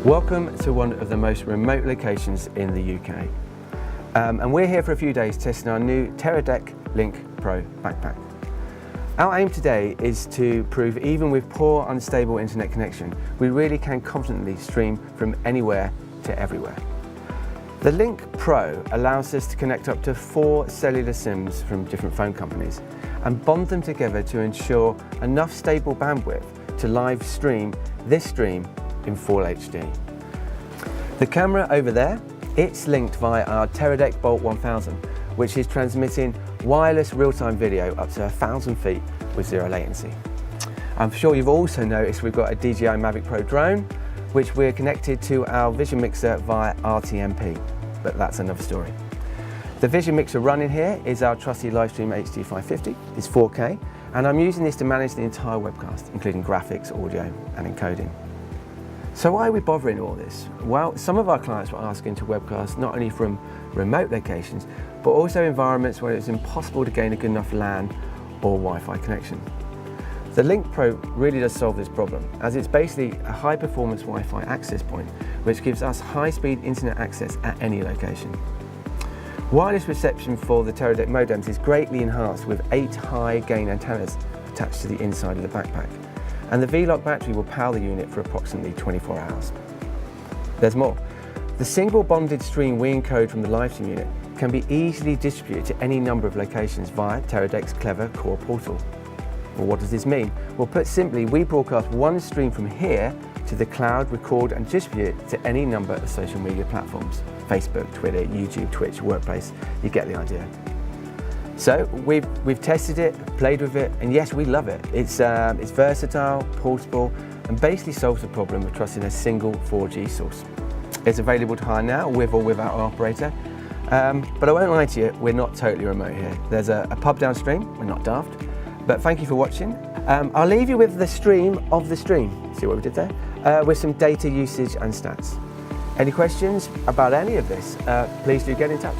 Welcome to one of the most remote locations in the UK. And we're here for a few days testing our new Teradek Link Pro backpack. Our aim today is to prove even with poor, unstable internet connection, we really can confidently stream from anywhere to everywhere. The Link Pro allows us to connect up to 4 cellular SIMs from different phone companies and bond them together to ensure enough stable bandwidth to live stream this stream in full HD. The camera over there, it's linked via our Teradek Bolt 1000, which is transmitting wireless real-time video up to 1,000 feet with 0 latency. I'm sure you've also noticed we've got a DJI Mavic Pro drone, which we're connected to our Vision Mixer via RTMP, but that's another story. The Vision Mixer running here is our trusty Livestream HD 550, it's 4K, and I'm using this to manage the entire webcast, including graphics, audio, and encoding. So why are we bothering all this? Well, some of our clients were asking to webcast not only from remote locations, but also environments where it's impossible to gain a good enough LAN or Wi-Fi connection. The Link Pro really does solve this problem, as it's basically a high-performance Wi-Fi access point, which gives us high-speed internet access at any location. Wireless reception for the Teradek modems is greatly enhanced with 8 high-gain antennas attached to the inside of the backpack. And the V-Lock battery will power the unit for approximately 24 hours. There's more. The single bonded stream we encode from the Livestream unit can be easily distributed to any number of locations via Teradek's clever core portal. Well, what does this mean? Well, put simply, we broadcast one stream from here to the cloud, record and distribute it to any number of social media platforms. Facebook, Twitter, YouTube, Twitch, Workplace, you get the idea. So we've tested it, played with it, and yes, we love it. It's versatile, portable, and basically solves the problem of trusting a single 4G source. It's available to hire now, with or without our operator. But I won't lie to you, we're not totally remote here. There's a pub downstream, we're not daft. But thank you for watching. I'll leave you with the stream of the stream. See what we did there? With some data usage and stats. Any questions about any of this, please do get in touch.